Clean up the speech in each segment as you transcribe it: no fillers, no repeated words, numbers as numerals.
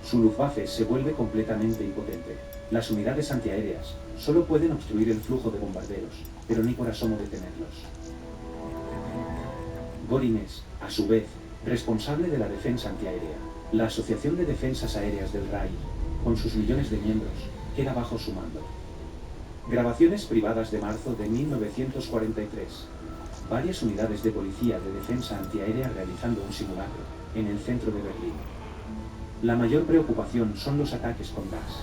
Su Luftwaffe se vuelve completamente impotente. Las unidades antiaéreas solo pueden obstruir el flujo de bombarderos, pero ni por asomo detenerlos. Göring es, a su vez, responsable de la defensa antiaérea. La Asociación de Defensas Aéreas del Reich, con sus millones de miembros, queda bajo su mando. Grabaciones privadas de marzo de 1943. Varias unidades de policía de defensa antiaérea realizando un simulacro en el centro de Berlín. La mayor preocupación son los ataques con gas.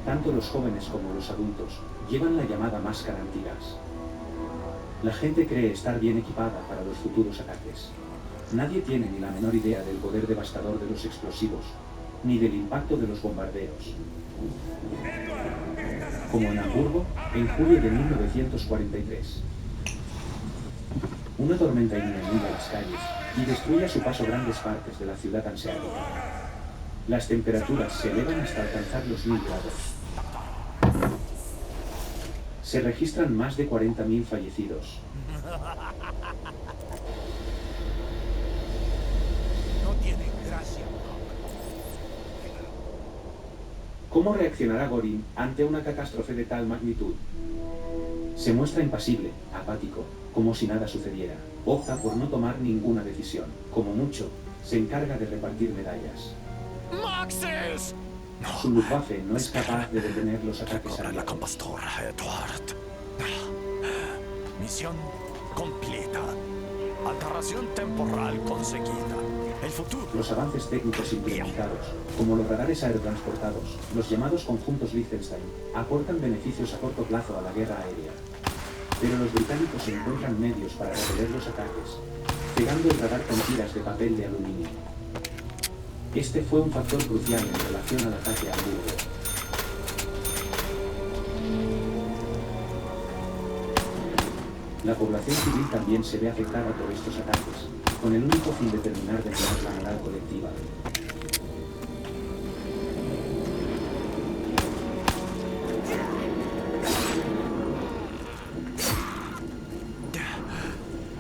Tanto los jóvenes como los adultos llevan la llamada máscara antigas. La gente cree estar bien equipada para los futuros ataques. Nadie tiene ni la menor idea del poder devastador de los explosivos, ni del impacto de los bombardeos. Como en Hamburgo, en julio de 1943. Una tormenta inunda las calles y destruye a su paso grandes partes de la ciudad hanseática. Las temperaturas se elevan hasta alcanzar los 1000 grados. Se registran más de 40.000 fallecidos. No tiene gracia. ¿Cómo reaccionará Göring ante una catástrofe de tal magnitud? Se muestra impasible, apático, como si nada sucediera. Opta por no tomar ninguna decisión. Como mucho, se encarga de repartir medallas. ¡Maxes! Su Luftwaffe no es capaz de detener los ataques Cobra la aliados. compostura, Edward. Misión completa. Alteración temporal conseguida. El futuro. Los avances técnicos implementados, como los radares aerotransportados, los llamados conjuntos Liechtenstein, aportan beneficios a corto plazo a la guerra aérea. Pero los británicos encuentran medios para repeler los ataques, pegando el radar con tiras de papel de aluminio. Este fue un factor crucial en relación al ataque a Hamburgo. La población civil también se ve afectada por estos ataques, con el único fin de terminar de crear la moral colectiva.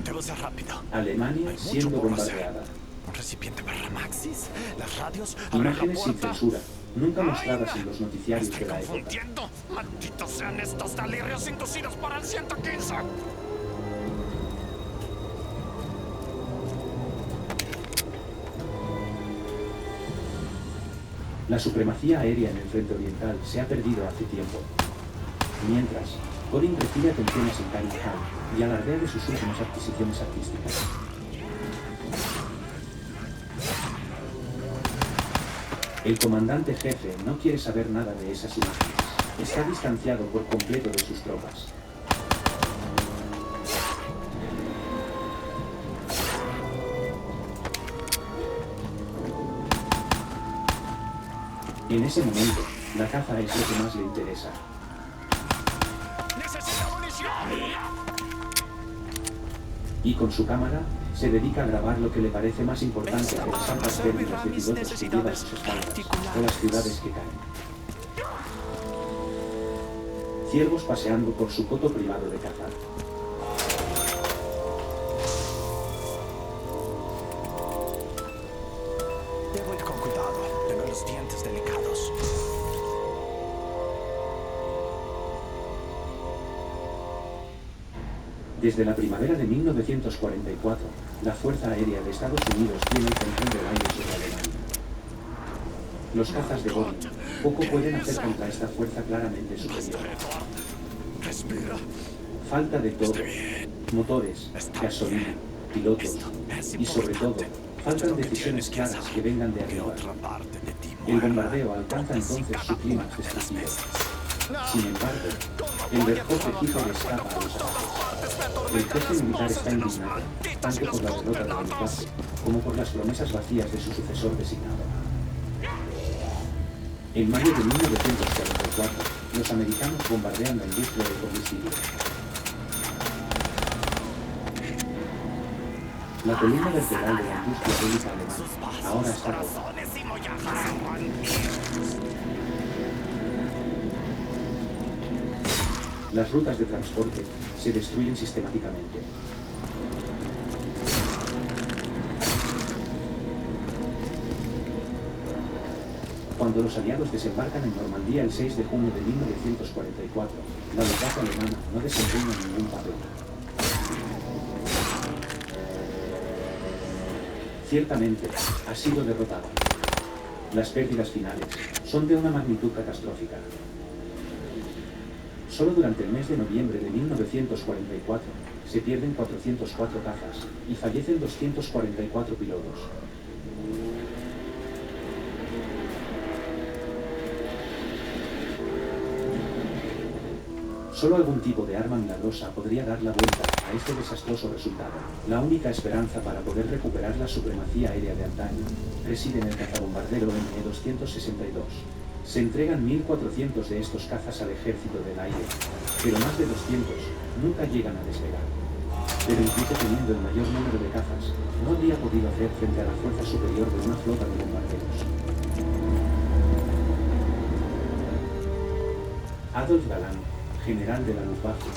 Debo ser rápido. Alemania Hay mucho siendo por hacer. bombardeada. Un recipiente para Maxis, las radios, abren la Imágenes sin puerta. censura, nunca mostradas ¡Ay! en los Me noticiarios estoy de la época. confundiendo. Malditos sean estos delirios inducidos por el 115. La supremacía aérea en el frente oriental se ha perdido hace tiempo. Mientras, Göring recibe atenciones en Kaliningrad y alardea de sus últimas adquisiciones artísticas. El comandante jefe no quiere saber nada de esas imágenes. Está distanciado por completo de sus tropas. En ese momento, la caza es lo que más le interesa. ¡Necesito munición! Y con su cámara, se dedica a grabar lo que le parece más importante que las altas pérdidas de pilotos que lleva a sus espaldas, o las ciudades que caen. Ciervos paseando por su coto privado de caza. Debo ir con cuidado. Tengo los dientes delicados. Desde la primavera de 1944, la Fuerza Aérea de Estados Unidos tiene el control del aire sobre Alemania. Los cazas de Göring poco pueden hacer contra esta fuerza claramente superior. Respira. Falta de todo. Está bien. Motores, gasolina, pilotos Esto es y sobre todo, importante. Esto faltan es lo que decisiones tienes que claras saber. que vengan de Que arriba. otra parte de ti El muera. bombardeo alcanza entonces su clímax destructivo. Sin embargo, el Wehrhofe Hitler escapa a los ataques. El jefe militar está indignado, tanto por la derrota de la Luftwaffe, como por las promesas vacías de su sucesor designado. En mayo de 1944, los americanos bombardean la industria del combustible. La columna vertebral de la industria bélica alemana ahora está rota. Corazones y mollajas arrancan. Las rutas de transporte se destruyen sistemáticamente. Cuando los aliados desembarcan en Normandía el 6 de junio de 1944, la Luftwaffe alemana no desempeña ningún papel. Ciertamente, ha sido derrotada. Las pérdidas finales son de una magnitud catastrófica. Solo durante el mes de noviembre de 1944 se pierden 404 cazas y fallecen 244 pilotos. Solo algún tipo de arma milagrosa podría dar la vuelta a este desastroso resultado. La única esperanza para poder recuperar la supremacía aérea de antaño reside en el cazabombardero ME-262. Se entregan 1.400 de estos cazas al ejército del aire, pero más de 200 nunca llegan a despegar. Pero incluso teniendo el mayor número de cazas, no habría podido hacer frente a la fuerza superior de una flota de bombarderos. Adolf Galland, general de la Luftwaffe,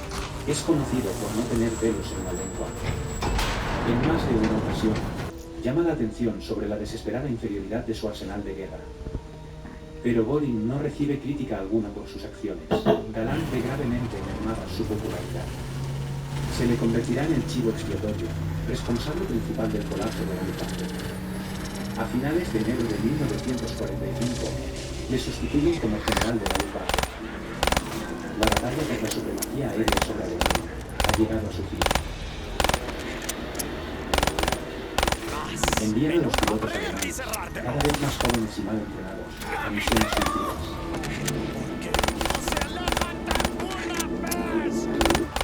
es conocido por no tener pelos en la lengua. En más de una ocasión, llama la atención sobre la desesperada inferioridad de su arsenal de guerra. Pero Göring no recibe crítica alguna por sus acciones. Galland ve gravemente mermada su popularidad. Se le convertirá en el chivo expiatorio, responsable principal del colapso de la Luftwaffe. A finales de enero de 1945, le sustituyen como general de la Luftwaffe. La batalla por la supremacía aérea sobre Alemania ha llegado a su fin. Envían a los pilotos alemanes, cada vez más jóvenes y mal entrenados, a misiones suicidas.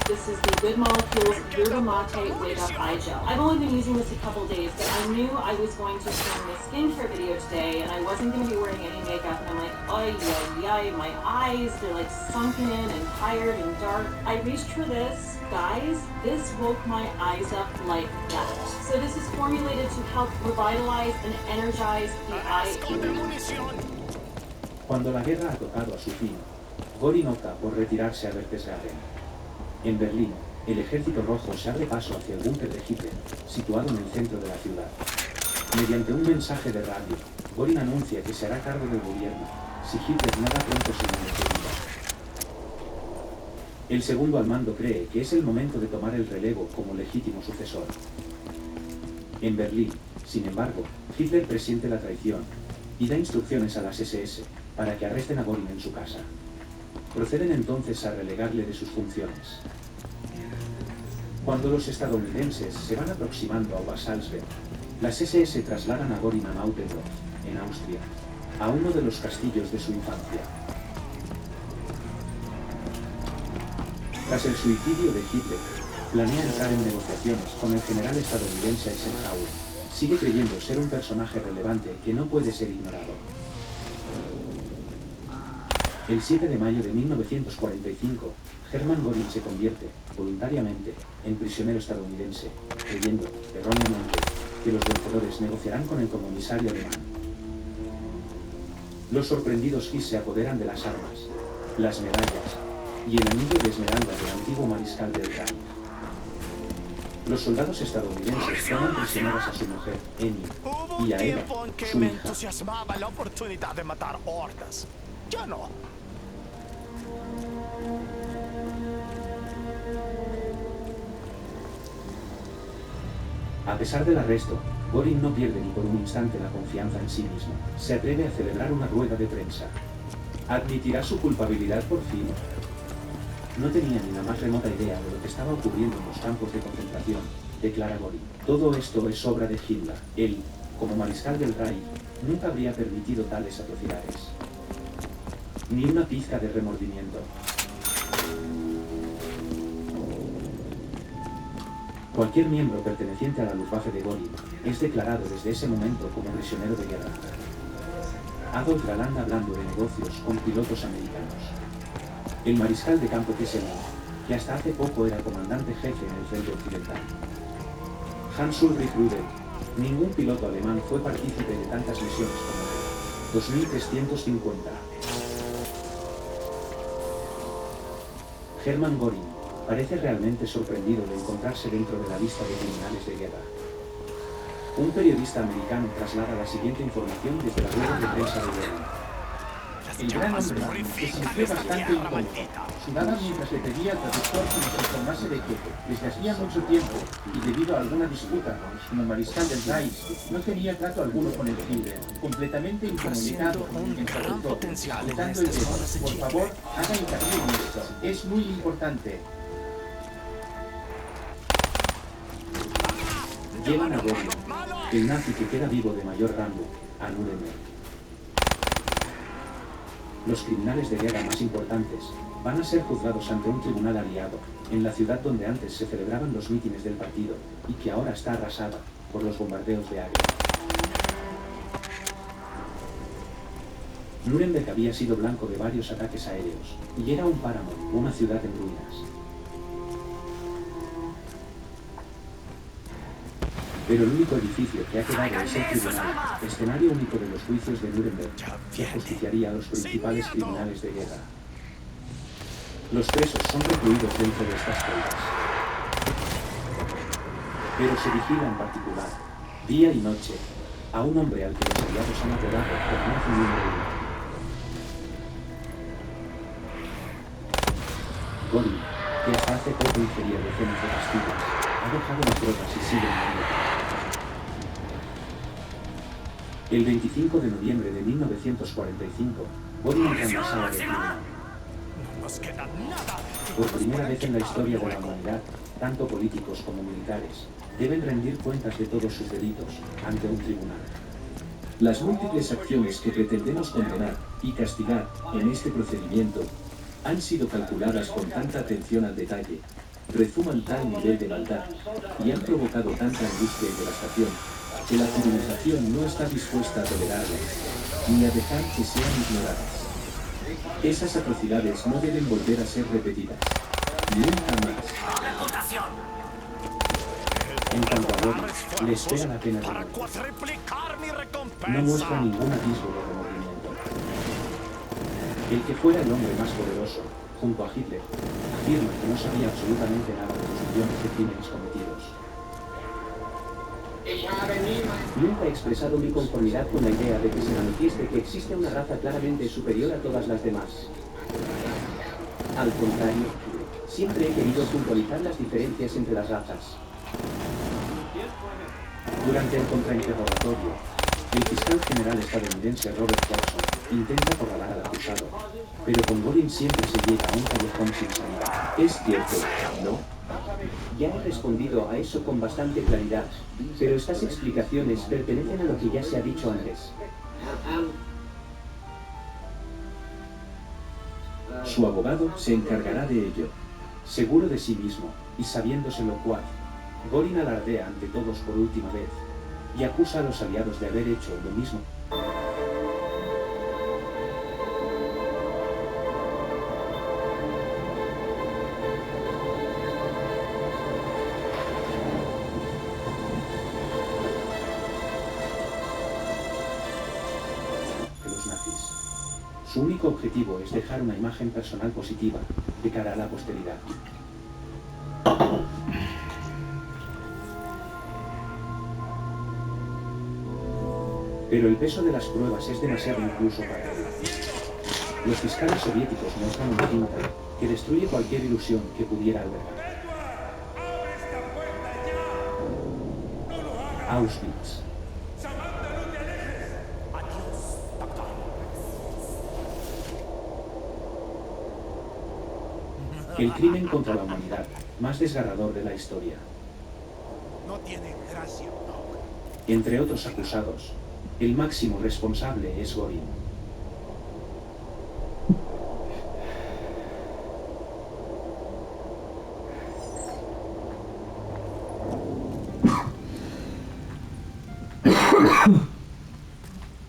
This is the Good Molecules Yerba Mate Wake Up Eye Gel. I've only been using this a couple days, but I knew I was going to film this skincare video today, and I wasn't going to be wearing any makeup, and I'm like, ay, ay, ay, my eyes, they're like sunken in and tired and dark. I reached for this. Guys, this woke my eyes up like that. So this is formulated to help revitalize and energize the eye. Cuando la guerra ha tocado a su fin, Göring opta por retirarse a Berchtesgaden. En Berlín, el Ejército Rojo se abre paso hacia el búnker de Hitler, situado en el centro de la ciudad. Mediante un mensaje de radio, Göring anuncia que se hará cargo del gobierno si Hitler nada pronto se manifestaría. El segundo al mando cree que es el momento de tomar el relevo como legítimo sucesor. En Berlín, sin embargo, Hitler presiente la traición y da instrucciones a las SS para que arresten a Göring en su casa. Proceden entonces a relegarle de sus funciones. Cuando los estadounidenses se van aproximando a Obersalzberg, las SS trasladan a Göring a Mautendorf, en Austria, a uno de los castillos de su infancia. Tras el suicidio de Hitler, planea entrar en negociaciones con el general estadounidense Eisenhower. Sigue creyendo ser un personaje relevante que no puede ser ignorado. El 7 de mayo de 1945, Hermann Göring se convierte, voluntariamente, en prisionero estadounidense, creyendo, erróneamente, que los vencedores negociarán con el comisario alemán. Los sorprendidos FIS se apoderan de las armas, las medallas y el anillo de esmeralda del antiguo mariscal del Reich. Los soldados estadounidenses toman prisioneras a su mujer, Amy, y a Eva, su hija. entusiasmaba la oportunidad de matar hordas. Yo no. A pesar del arresto, Göring no pierde ni por un instante la confianza en sí mismo. Se atreve a celebrar una rueda de prensa. ¿Admitirá su culpabilidad por fin? No tenía ni la más remota idea de lo que estaba ocurriendo en los campos de concentración, declara Göring. Todo esto es obra de Hitler. Él, como mariscal del Reich, nunca habría permitido tales atrocidades. Ni una pizca de remordimiento. Cualquier miembro perteneciente a la Luftwaffe de Göring es declarado desde ese momento como prisionero de guerra. Adolf Galland hablando de negocios con pilotos americanos. El mariscal de campo Kesselring, que hasta hace poco era comandante jefe en el frente occidental. Hans Ulrich Rudel, ningún piloto alemán fue partícipe de tantas misiones como él. 2350. Hermann Göring parece realmente sorprendido de encontrarse dentro de la lista de criminales de guerra. Un periodista americano traslada la siguiente información desde la rueda de prensa de Göring. El gran hombre se sintió bastante incómodo. Sudaba mientras le pedía al traductor que nos informase de que, desde hacía mucho tiempo, y debido a alguna disputa con el mariscal del Reich, no tenía trato alguno con el Führer, completamente incomunicado, el traductor, agitando el dedo. Por favor, haga hincapié en esto. Es muy importante. Llevan a Göring, el nazi que queda vivo de mayor rango, a Nuremberg. Los criminales de guerra más importantes van a ser juzgados ante un tribunal aliado, en la ciudad donde antes se celebraban los mítines del partido, y que ahora está arrasada por los bombardeos de área. Nuremberg había sido blanco de varios ataques aéreos, y era un páramo, una ciudad en ruinas. Pero el único edificio que ha quedado es el tribunal, escenario único de los juicios de Nuremberg, que justiciaría a los principales criminales de guerra. Los presos son recluidos dentro de estas celdas. Pero se vigila en particular, día y noche, a un hombre al que los aliados han apodado por nazi número 1. Göring, que hasta hace poco ingería decenas de pastillas, ha dejado las drogas y sigue muriendo. El 25 de noviembre de 1945, Göring entra en la sala de tribunal. Por primera vez en la historia de la humanidad, tanto políticos como militares deben rendir cuentas de todos sus delitos ante un tribunal. Las múltiples acciones que pretendemos condenar y castigar en este procedimiento han sido calculadas con tanta atención al detalle, rezuman tal nivel de maldad y han provocado tanta angustia y devastación que la civilización no está dispuesta a tolerarlas ni a dejar que sean ignoradas. Esas atrocidades no deben volver a ser repetidas. Nunca más. En cuanto a Göring, le espera la pena de muerte. No muestra ningún atisbo de remordimiento. El que fuera el hombre más poderoso, junto a Hitler, afirma que no sabía absolutamente nada de los millones de crímenes cometidos. Nunca he expresado mi conformidad con la idea de que se manifieste que existe una raza claramente superior a todas las demás. Al contrario, siempre he querido puntualizar las diferencias entre las razas. Durante el contrainterrogatorio, el fiscal general estadounidense Robert Jackson intenta acorralar al acusado, pero con Göring siempre se llega a un callejón sin salida. Es cierto, ¿no? Ya he respondido a eso con bastante claridad, pero estas explicaciones pertenecen a lo que ya se ha dicho antes. Su abogado se encargará de ello. Seguro de sí mismo, y sabiéndose lo cual, Göring alardea ante todos por última vez, y acusa a los aliados de haber hecho lo mismo. Su único objetivo es dejar una imagen personal positiva de cara a la posteridad. Pero el peso de las pruebas es demasiado incluso para él. Los fiscales soviéticos muestran una cinta que destruye cualquier ilusión que pudiera albergar. Auschwitz. El crimen contra la humanidad más desgarrador de la historia. No tiene gracia. Entre otros acusados, el máximo responsable es Göring.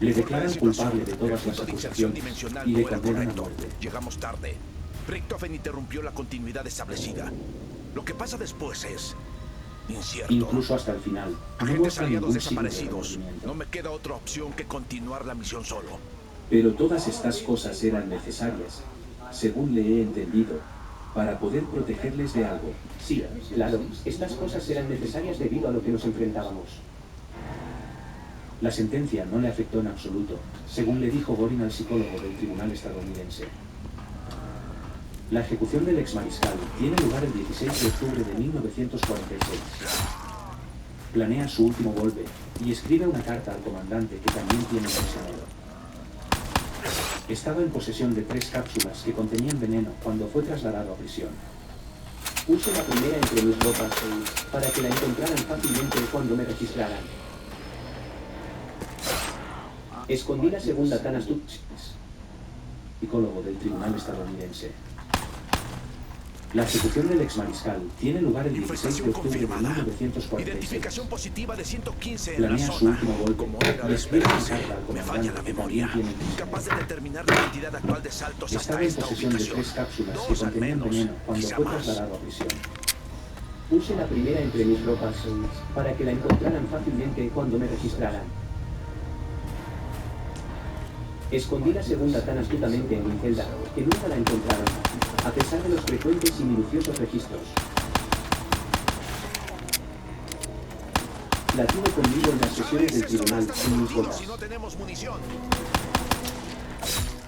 Le declaran culpable de todas las acusaciones y le condenan a muerte. Llegamos tarde. Richthofen interrumpió la continuidad establecida. Lo que pasa después es incierto. Incluso hasta el final, no Agentes muestra aliados ningún signo de desaparecidos. remordimiento. No me queda otra opción que continuar la misión solo. Pero todas estas cosas eran necesarias, según le he entendido, para poder protegerles de algo. Sí, claro, estas cosas eran necesarias debido a lo que nos enfrentábamos. La sentencia no le afectó en absoluto, según le dijo Goring al psicólogo del tribunal estadounidense. La ejecución del exmariscal tiene lugar el 16 de octubre de 1946. Planea su último golpe y escribe una carta al comandante que también tiene prisionero. Estaba en posesión de 3 cápsulas que contenían veneno cuando fue trasladado a prisión. Puse la primera entre mis ropas para que la encontraran fácilmente cuando me registraran. Escondí la segunda tan astuta. Psicólogo del tribunal estadounidense. La ejecución del exmariscal tiene lugar el 16 de octubre de 1946. Identificación positiva de 115 en la Planea su zona. último golpe Como era y de escribe una esperarse, carta al me falla la comandante que memoria. también tiene prisionero. Capaz de determinar la cantidad actual de saltos hasta Estaba en esta posesión de ubicación. 3 cápsulas que 2 al contenían menos, veneno cuando quizá fue más. trasladado a prisión. Puse la primera entre mis ropas para que la encontraran fácilmente cuando me registraran. Escondí la segunda tan astutamente en mi celda que nunca la encontraron, a pesar de los frecuentes y minuciosos registros. La tuve conmigo en las sesiones del tribunal sin mis botas. Si no tenemos munición.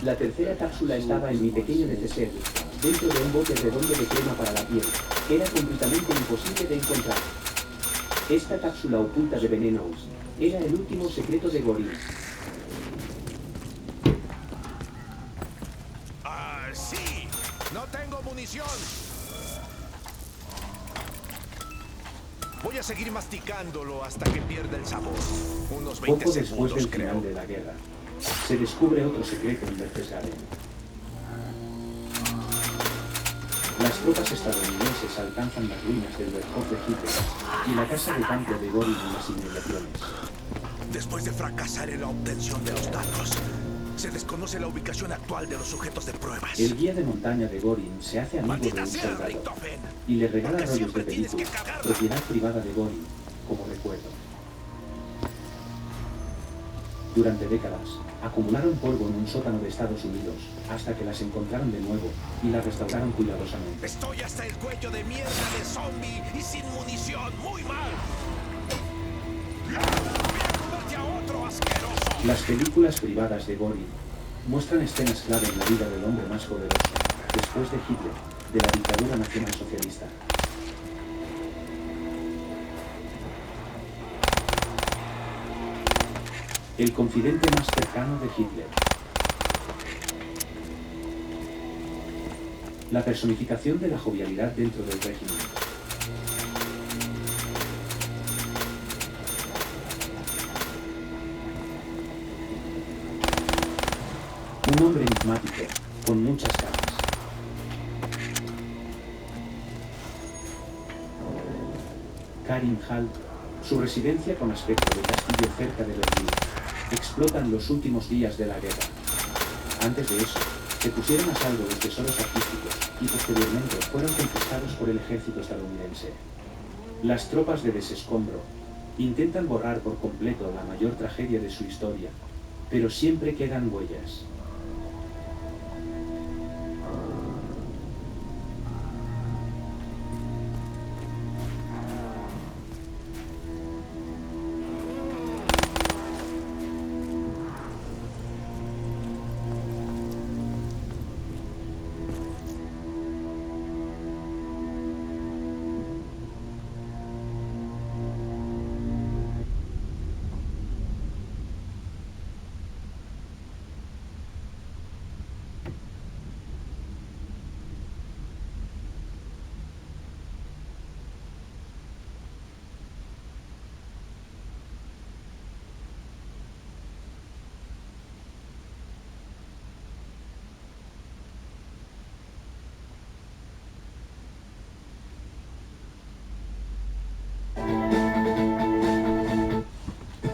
La tercera cápsula estaba en mi pequeño neceser, dentro de un bote redondo de crema para la piel. Era completamente imposible de encontrar. Esta cápsula oculta de veneno era el último secreto de Goring. Ah, sí. No tengo munición. Voy a seguir masticándolo hasta que pierda el sabor. Unos 20 Poco después segundos, del creo. final de la guerra, se descubre otro secreto en Berchtesgaden. Las tropas estadounidenses alcanzan las ruinas del Berghof de Hitler y la casa de campo de Goring en las inmediaciones. Después de fracasar en la obtención de los datos, se desconoce la ubicación actual de los sujetos de pruebas. El guía de montaña de Goring se hace amigo de ¡Maldita un sea, soldado Richtofen! y le regala Porque rollos siempre de tienes que película, cagarla. propiedad privada de Goring, como recuerdo. Durante décadas, acumularon polvo en un sótano de Estados Unidos, hasta que las encontraron de nuevo y las restauraron cuidadosamente. Estoy hasta el cuello de mierda de zombie y sin munición. ¡Muy mal! ¡Voy a comerte a otro asqueroso! Las películas privadas de Goring muestran escenas clave en la vida del hombre más poderoso, después de Hitler, de la dictadura nacionalsocialista. El confidente más cercano de Hitler. La personificación de la jovialidad dentro del régimen. Un hombre enigmático, con muchas caras. Karin Hall, su residencia con aspecto de castillo cerca de Berlín, explotan los últimos días de la guerra. Antes de eso, se pusieron a salvo los tesoros artísticos y posteriormente fueron confiscados por el ejército estadounidense. Las tropas de desescombro intentan borrar por completo la mayor tragedia de su historia, pero siempre quedan huellas.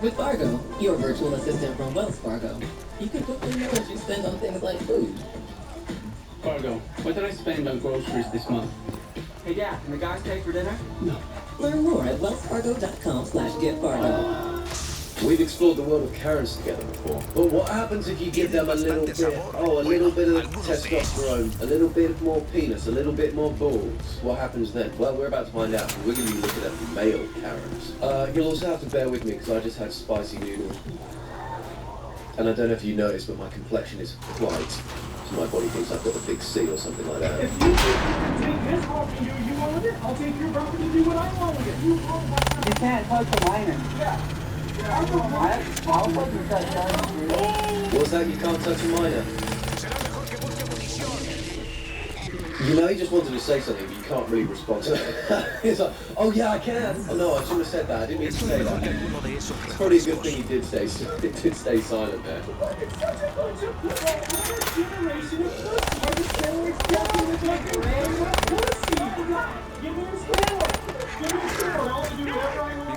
With Fargo, your virtual assistant from Wells Fargo, you can quickly know what you spend on things like food. Fargo, what did I spend on groceries this month? Hey, Dad, can the guys pay for dinner? No. Learn more at wellsfargo.com/getfargo. We've explored the world of Karens together before. But what happens if you give them a little bit, a little bit of testosterone, a little bit more penis, a little bit more balls? What happens then? Well, we're about to find out. We're going to be looking at male Karens. You'll also have to bear with me because I just had spicy noodles. And I don't know if you noticed, but my complexion is white. So my body thinks I've got a big C or something like that. If you think you can take this off and you want with it, I'll take your property and do what I want with it. You can't touch a minor. Yeah. What's that? You can't touch a minor? You know, he just wanted to say something, but you can't really respond to it. He's like, oh yeah, I can. Oh no, I shouldn't have said that. I didn't mean to say that. It's probably a good thing he did stay silent there. It's such a bunch of generation of pussy. Give me a score. Give me a score. I'll do whatever I want.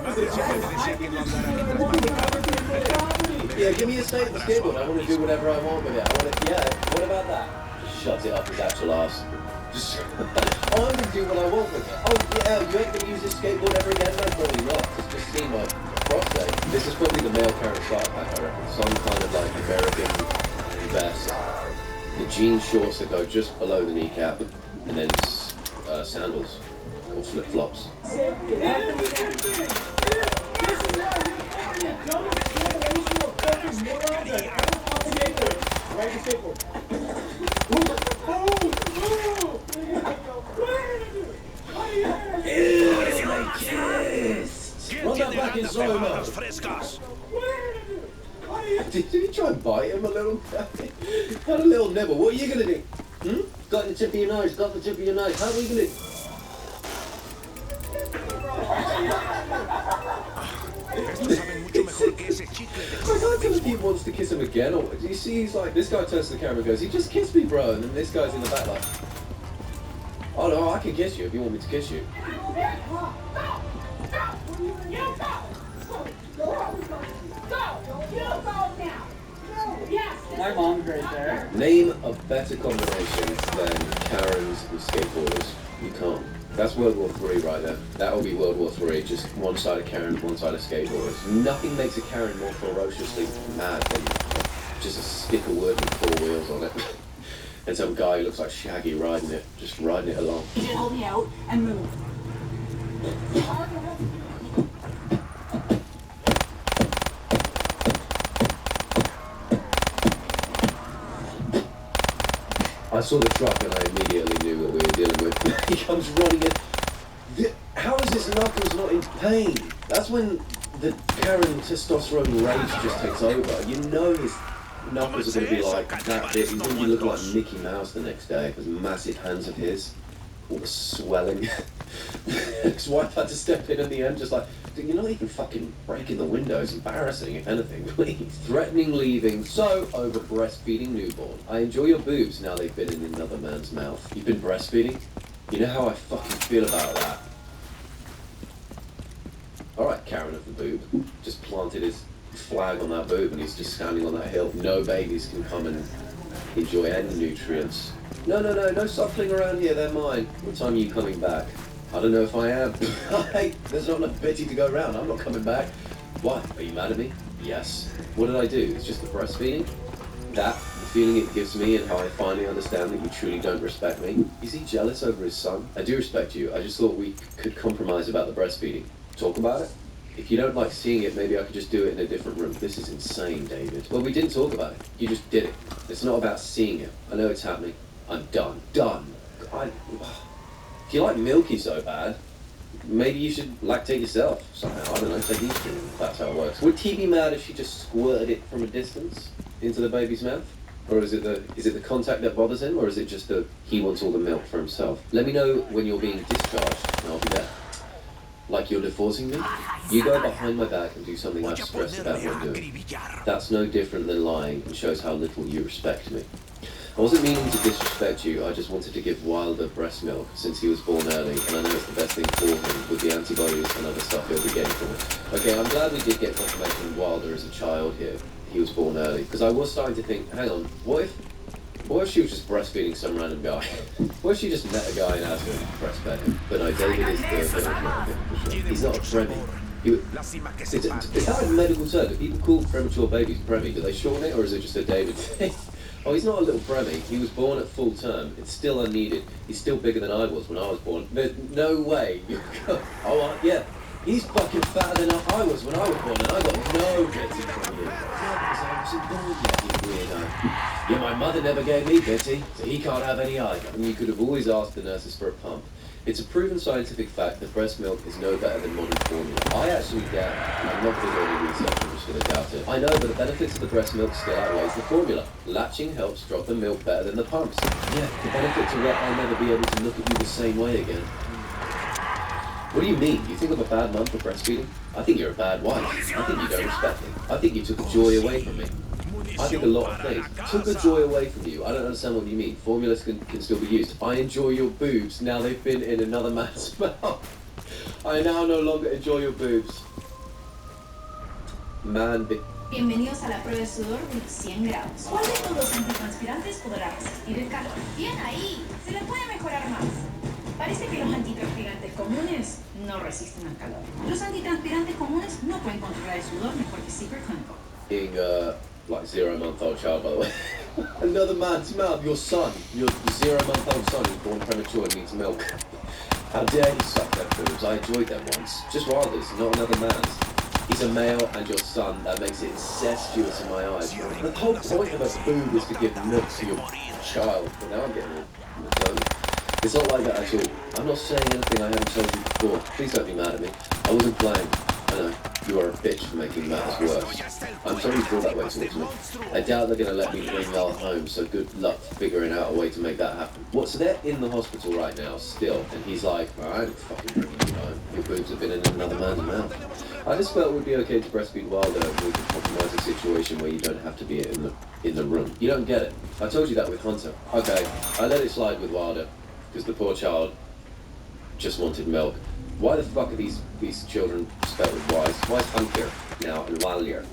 Yeah, give me a state of the skateboard. I want to do whatever I want with it. What about that? Just shut it up his actual ass. Just, I'm going to do what I want with it. Oh yeah, you ain't going to use this skateboard ever again? No, probably not. It's just seen my prostate. This is probably the male Karen start pack, I reckon. Some kind of like American vest. The jean shorts that go just below the kneecap, and then sandals or flip-flops. Run that back in slow-mo. Did you try and bite him a little? Had a little nibble. What are you going to do? Got the tip of your nose, got the tip of your nose. How are you going to... I can't tell if he wants to kiss him again, or do you see he's like, this guy turns to the camera and goes, he just kissed me, bro, and then this guy's in the back like, oh no, I can kiss you if you want me to kiss you. My mom's right there. Name a better combination than Karens and skateboarders. You can't. That's World War III right there. That'll be World War III, just one side of Karen, one side of skateboarders. Nothing makes a Karen more ferociously mad than just a stick of wood with 4 wheels on it. And some guy who looks like Shaggy riding it, just riding it along. You should hold me out and move. I saw the truck and I immediately knew what we were dealing with. He comes running in. How is this Knuckles not in pain? That's when the Karen testosterone rage just takes over. You know his Knuckles are going to be like that bit. He's going to be looking like Mickey Mouse the next day. Those massive hands of his, all the swelling. His wife had to step in the end, just like, dude, you're not even fucking breaking the windows. Embarrassing, if anything, please. Threatening leaving. So, over breastfeeding newborn. I enjoy your boobs now they've been in another man's mouth. You've been breastfeeding? You know how I fucking feel about that. Alright, Karen of the boob. Just planted his flag on that boob and he's just standing on that hill. No babies can come and enjoy any nutrients. No suckling around here, they're mine. What time are you coming back? I don't know if I am. There's not enough bitty to go around. I'm not coming back. Why? Are you mad at me? Yes. What did I do? It's just the breastfeeding? That, the feeling it gives me and how I finally understand that you truly don't respect me. Is he jealous over his son? I do respect you. I just thought we could compromise about the breastfeeding. Talk about it? If you don't like seeing it, maybe I could just do it in a different room. This is insane, David. Well, we didn't talk about it. You just did it. It's not about seeing it. I know it's happening. I'm done. Done. If you like Milky so bad, maybe you should lactate yourself somehow. I don't know, take estrogen. That's how it works. Would he be mad if she just squirted it from a distance into the baby's mouth? Or is it the contact that bothers him, or is it just that he wants all the milk for himself? Let me know when you're being discharged, and I'll be there. Like you're divorcing me? You go behind my back and do something I've stressed about not doing. That's no different than lying and shows how little you respect me. I wasn't meaning to disrespect you, I just wanted to give Wilder breast milk since he was born early, and I know it's the best thing for him with the antibodies and other stuff he'll be getting from it. Okay, I'm glad we did get confirmation Wilder as a child here. He was born early, because I was starting to think, hang on, what if she was just breastfeeding some random guy? What if she just met a guy and asked him to breastfeed him? But no, David is the villain. He's not a Freddy. Lástima que Is se that a medical term? Do people call premature babies Premi? Do they shorten it, or is it just a David thing? Oh, he's not a little Premi. He was born at full term. It's still unneeded. He's still bigger than I was when I was born. There's no way you go. Oh, yeah. He's fucking fatter than I was when I was born, and I got no Betty from you. Yeah, because I wasn't born yet, you weirdo. Yeah, my mother never gave me Betty, so he can't have any either. And you could have always asked the nurses for a pump. It's a proven scientific fact that breast milk is no better than modern formula. I actually doubt, I'm not going to do any research, I'm just going to doubt it. I know that the benefits of the breast milk still outweighs the formula. Latching helps drop the milk better than the pumps. Yeah, the benefits are that I'll never be able to look at you the same way again. What do you mean? You think I'm a bad mum for breastfeeding? I think you're a bad wife. I think you don't respect me. I think you took the joy away from me. I think a lot of things. Took the joy away from you. I don't understand what you mean. Formulas can still be used. I enjoy your boobs now they've been in another man's mouth. I now no longer enjoy your boobs. Man, Bienvenidos a la prueba de sudor de 100 grados. ¿Cuál de estos dos antitranspirantes podrá resistir el calor? Bien ahí, se le puede mejorar más. Parece que los antitranspirantes comunes no resisten al calor. Los antitranspirantes comunes no pueden controlar el sudor mejor que Secret Clinical. being like 0-month-old child, by the way. Another man's mouth. Your son, your 0-month-old son who's born premature and needs milk. How dare you suck their boobs? I enjoyed them once. Just Wilder's, not another man's. He's a male and your son. That makes it incestuous in my eyes. The whole point of a boob is to give milk to your child. But now I'm getting all. It's not like that at all. I'm not saying anything I haven't told you before. Please don't be mad at me. I wasn't playing. I know. You are a bitch for making matters worse. I'm sorry you feel that way towards me. I doubt they're going to let me bring Mel home, so good luck figuring out a way to make that happen. What, so they're in the hospital right now, still, and he's like, I ain't fucking bringing you home. Your boobs have been in another man's mouth. I just felt it would be okay to breastfeed Wilder if we could compromise a situation where you don't have to be in the room. You don't get it. I told you that with Hunter. Okay, I let it slide with Wilder, because the poor child just wanted milk. Why the fuck are these children spelled with Y's? Why is Hunter now and Wilder?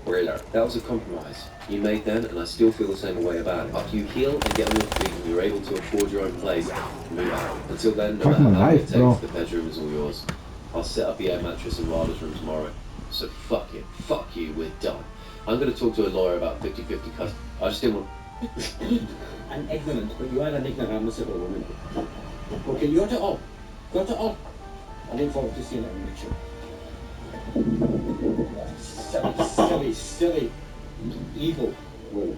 Wheeler. That was a compromise. You made then, and I still feel the same way about it. After you heal and get on your feet and you're able to afford your own place, move out. Until then, no matter how long it takes, the bedroom is all yours. I'll set up the air mattress in Wilder's room tomorrow. So fuck it. Fuck you, we're done. I'm going to talk to a lawyer about 50-50 custody. I just didn't want... I'm ignorant, but you are an ignoramusable woman. Okay, you got it all. Got it all. I look forward to seeing it in picture. Silly, evil woman.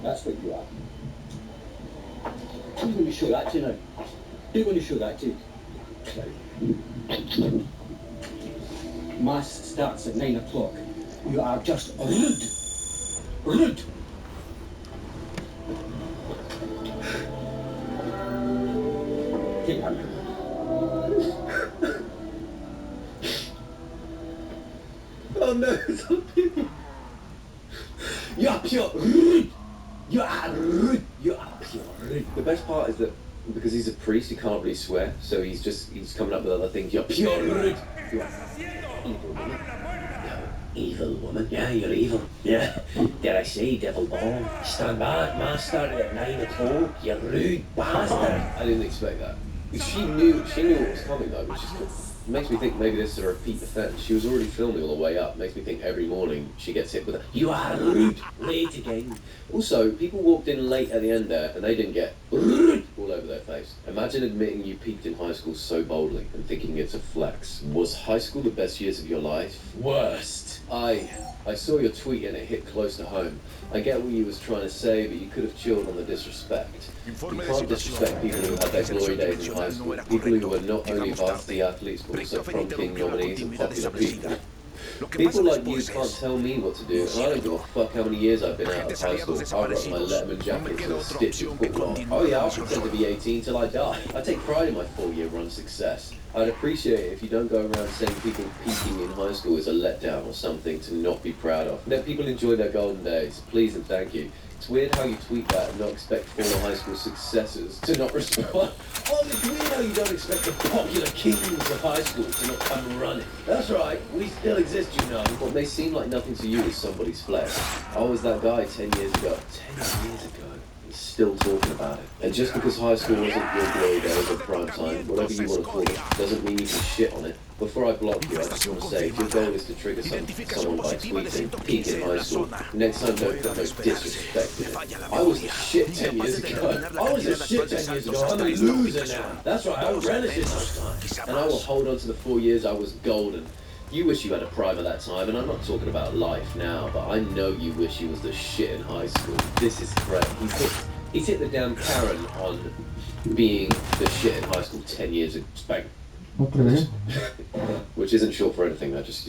That's what you are. Who's going to show that to you now? Who's going to show that to you? Mass starts at 9 o'clock. You are just rude. Rude. Take her. Oh no, some people. You are pure rude. You are rude. You are pure rude. The best part is that because he's a priest, he can't really swear, so he's coming up with other things. You're pure rude. You are evil woman. No, evil woman. Yeah, you're evil. Yeah. Dare I say, devil born? Stand back, master, at 9 o'clock. You rude bastard. I didn't expect that. She knew what was coming though, which is cool. It makes me think maybe this is a repeat offence. She was already filming all the way up. Makes me think every morning she gets hit with a "You are rude." Late again. Also, people walked in late at the end there and they didn't get rude all over their face. Imagine admitting you peaked in high school so boldly and thinking it's a flex. Was high school the best years of your life? Worst. I saw your tweet and it hit close to home. I get what you was trying to say, but you could have chilled on the disrespect. You can't disrespect people who had their glory days in high school. People who were not only varsity athletes, but also prom king nominees and popular people. People like you can't tell me what to do, and I don't give a fuck how many years I've been out of high school. I rock my Letterman jackets and a stitch of football. Oh yeah, I'll pretend to be 18 till I die. I take pride in my 4-year run success. I'd appreciate it if you don't go around saying people peaking in high school is a letdown or something to not be proud of. Let people enjoy their golden days, please and thank you. It's weird how you tweet that and not expect former high school successors to not respond. Oh, it's weird how you don't expect the popular kings of high school to not come running. That's right, we still exist, you know. What may seem like nothing to you is somebody's flesh. I was that guy 10 years ago. 10 years ago. is still talking about it. And just because high school wasn't your glory days or prime time, whatever you want to call it, doesn't mean you can shit on it. Before I block you, I just want to say, if your goal is to trigger someone by tweeting peak in high school, next time don't put no disrespect in it. I was the shit 10 years ago. I was the shit 10 years ago. I'm a loser now. That's right, I relish it those times. And I will hold on to the 4 years I was golden. You wish you had a prime at that time, and I'm not talking about life now, but I know you wish you was the shit in high school. This is correct. He's hit the damn Karen on being the shit in high school 10 years ago. Which isn't short for anything, I just...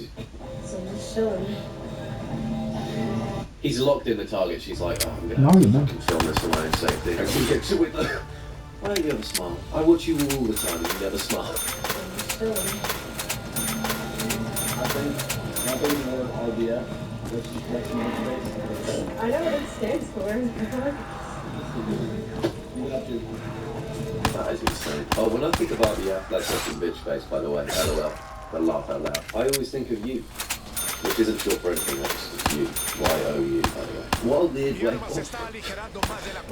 He's locked in the target, she's like, oh, I'm gonna fucking film this for my own safety. I can get to it. Why don't you ever smile? I watch you all the time and you never smile. I think nothing more of RBF, which is maximum space. I know what it stands for. You have to. That is insane. Oh, when I think of RBF, that's such a bitch face, by the way. LOL. I laugh out loud. I always think of you, which isn't short for anything, that's just you. Y-O-U, by the way. What a weird way.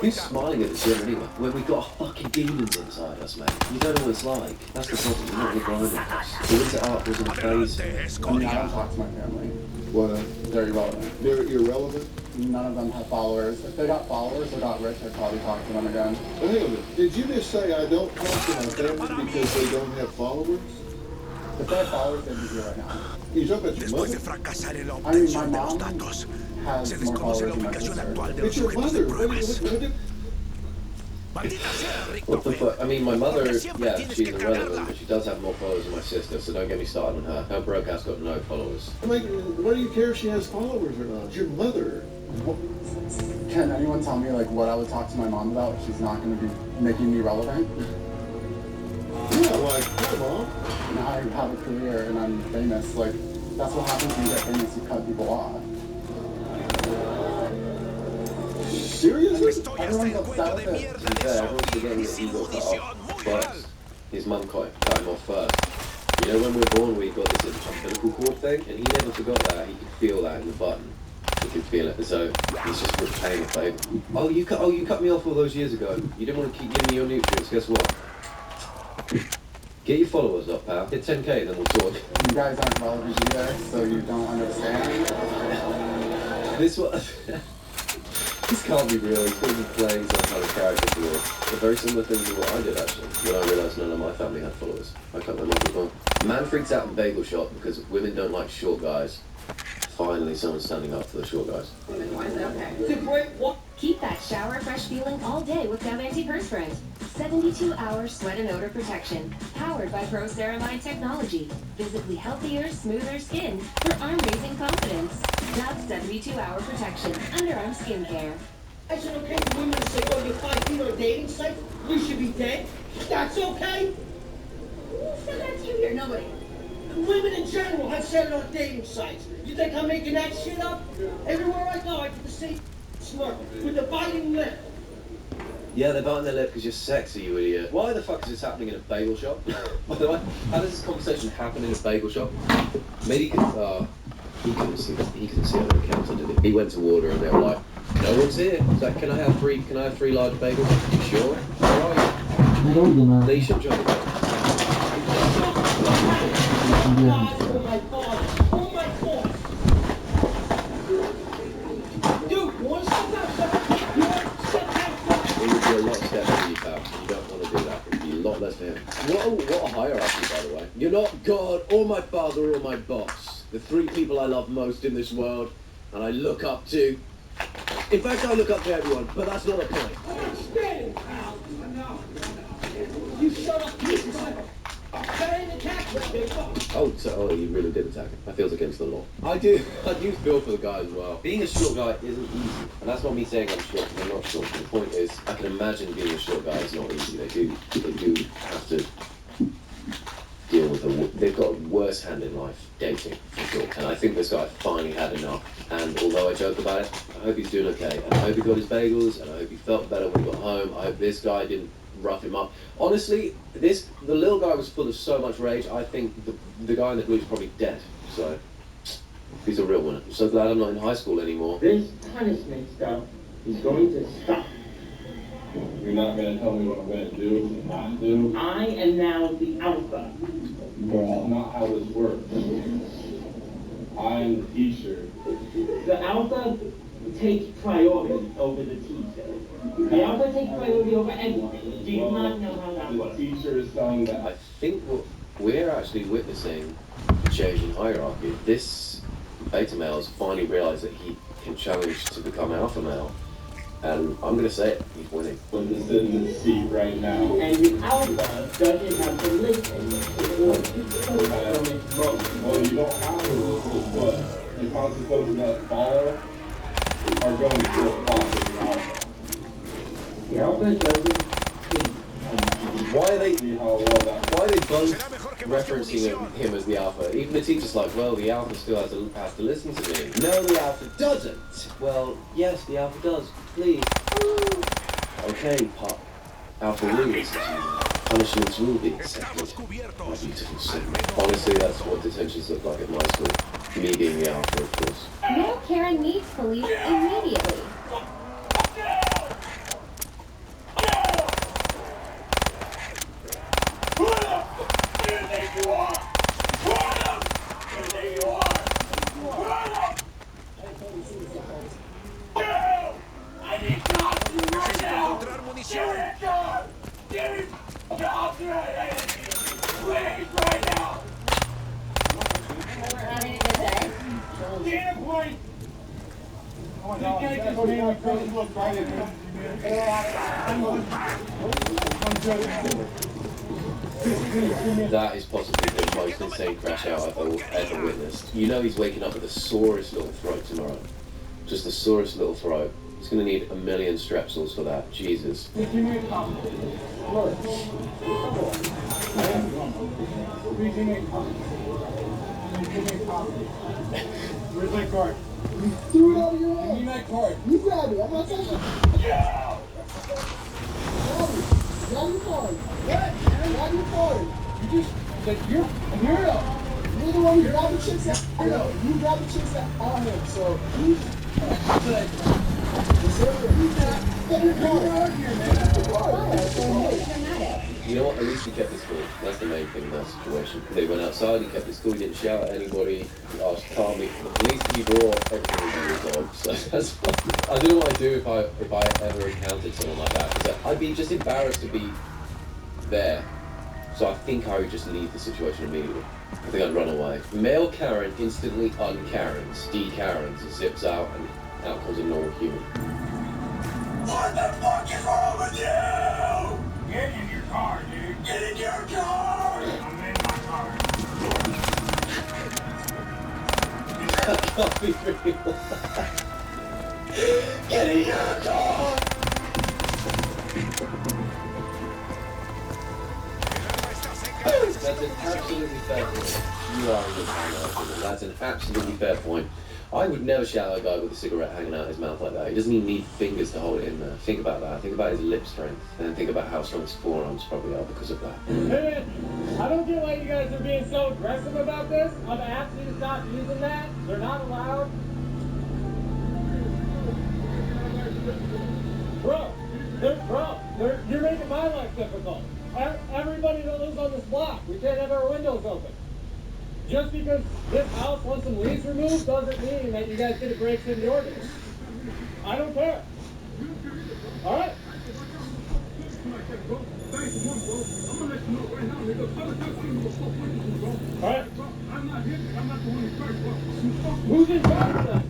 Who's smiling at the gym anyway? When we've got fucking demons inside us, mate. You don't know what it's like. That's the problem. You're not in the grinding place. The winter art wasn't a phase. I mean, I don't talk to my family. What? They're irrelevant. They're irrelevant? None of them have followers. If they got followers or got rich, I'd probably talk to them again. Well, hang on a minute. Did you just say I don't talk to my family because they don't have followers? If they had followers, they'd be here right now. You talking about your mother? I mean, my mom has more followers than my sister. It's your mother. What the fuck? I mean, my mother, yeah, she's irrelevant, but she does have more followers than my sister, so don't get me started on her. Her broke ass got no followers. Like, why do you care if she has followers or not? It's your mother. Can anyone tell me, like, what I would talk to my mom about if she's not going to be making me relevant? Yeah, like, hi, Mom. Now I have a career and I'm famous. Like, that's what happens when you get famous, you cut people off. Seriously? Everyone's upset with it. To be fair, everyone's forgetting that he got cut off first. His mum cut him off first. You know, when we're born, we've got this umbilical cord thing, and he never forgot that. He could feel that in the button. He could feel it, so he's just repaying a favour. Oh, you cut me off all those years ago. You didn't want to keep giving me your nutrients. Guess what? Get your followers up, pal. Hit 10k, then we'll talk. You guys aren't relevant either, so you don't understand. This one. This can't be real. He's going to be playing some kind of character for this. A very similar thing to what I did, actually, when I realised none of my family had followers. I cut them off as well. Man freaks out in Bagel Shop because women don't like short guys. Finally, someone's standing up for the short guys. Keep that shower fresh feeling all day with Dove Anti-Perspirant. 72-hour sweat and odor protection, powered by ProCeramide technology. Visibly healthier, smoother skin for arm-raising confidence. Dove 72-hour protection, underarm skincare. Is it okay for women to say, oh, you're 5 feet on a dating site? You should be dead? That's okay? Who said that to you here? Nobody. Women in general have said it on dating sites. You think I'm making that shit up? Everywhere I go, I get the same smirk with the biting lip. Yeah, they're biting their lip because you're sexy, you idiot. Why the fuck is this happening in a bagel shop? By the way, how does this conversation happen in a bagel shop? Maybe he couldn't see on the counter, did he? He went to order and they were like, no one's here. He's like, can I have three large bagels? You sure? Where are you? They should join the Oh my God! Oh my God! Dude, you want to sit down? It would be a lot steps for you, pal. You don't want to do that. It would be a lot less for him. What a hierarchy, by the way. You're not God, or my father, or my boss. The three people I love most in this world, and I look up to. In fact, I look up to everyone, but that's not the point. I'm standing, pal. You shut up, Jesus. That ain't attack me. Oh, he really did attack him. That feels against the law. I do feel for the guy as well. Being a short guy isn't easy. And that's not me saying I'm short, because I'm not short. The point is, I can imagine being a short guy is not easy. They do have to deal with they've got a worse hand in life, dating, for sure. And I think this guy finally had enough. And although I joke about it, I hope he's doing okay. And I hope he got his bagels, and I hope he felt better when he got home. I hope this guy didn't rough him up. Honestly, the little guy was full of so much rage. I think the guy in the blue is probably dead. So he's a real winner. I'm so glad I'm not in high school anymore. This punishment stuff is going to stop. You're not gonna tell me what I'm gonna do and not do? I am now the alpha. That's not how this works. I am the teacher. The alpha takes priority over the teacher. The alpha takes priority over everything. Do you not know how that The works? teacher is saying that. I think what we're actually witnessing a change in hierarchy. This beta male has finally realised that he can challenge to become alpha male. And I'm going to say it, he's winning. Put this in the seat right now. And the alpha doesn't have to listen to what Well, you don't have to listen, but the consequences that follow are going to apply to the alpha. the alpha doesn't Why are they See how well that both referencing him as the alpha? Even the teacher's like, well, the alpha still has to listen to me. No, the alpha doesn't. Well, yes, the alpha does. Please. Okay, Pop. Alpha will listen to you. Punishments will be accepted. My beautiful son. Honestly, that's what detentions look like at my school. Me being the alpha, of course. Male Karen needs police immediately. Encontrar munición. That is possibly the most insane crash out I've ever witnessed. You know he's waking up with the sorest little throat tomorrow. Just the sorest little throat. He's going to need 1 million strepsils for that. Jesus. Give me a copy. Look. Please give me a copy. Give me a copy. Where's my card? You threw it out of your Give me hand. my card. You grab it. I'm not touching it. Yeah! Grab it. Grab your card. What? Grab your card. You just said you're a weirdo. You're the one who grabbed the chicks that you grabbed the chicks that on him. So you get your card. You know what? At least he kept his cool. That's the main thing in that situation. They went outside, he kept his cool, he didn't shout at anybody, he asked calmly for the police to be brought, everything would be resolved. So that's I don't know what I'd do if I ever encountered someone like that. Because I'd be just embarrassed to be there. So I think I would just leave the situation immediately. I think I'd run away. Male Karen instantly un-Karens, de-Karens, zips out and out comes a normal human. What the fuck is wrong with you? Get in your car, dude. Get in your car! I'm in my car. That can't be real. Get in your car! That's an absolutely fair point. You are a good fan. That's an absolutely fair point. I would never shout at a guy with a cigarette hanging out his mouth like that. He doesn't even need fingers to hold it in there. Think about that. Think about his lip strength. And then think about how strong his forearms probably are because of that. Hey, I don't get why you guys are being so aggressive about this. I've asked you to stop using that. They're not allowed. You're making my life difficult. Everybody that lives on this block, we can't have our windows open. Just because this house wants some leaves removed doesn't mean that you guys get a break in the ordinance. I don't care. All right. All right. Who's in charge then?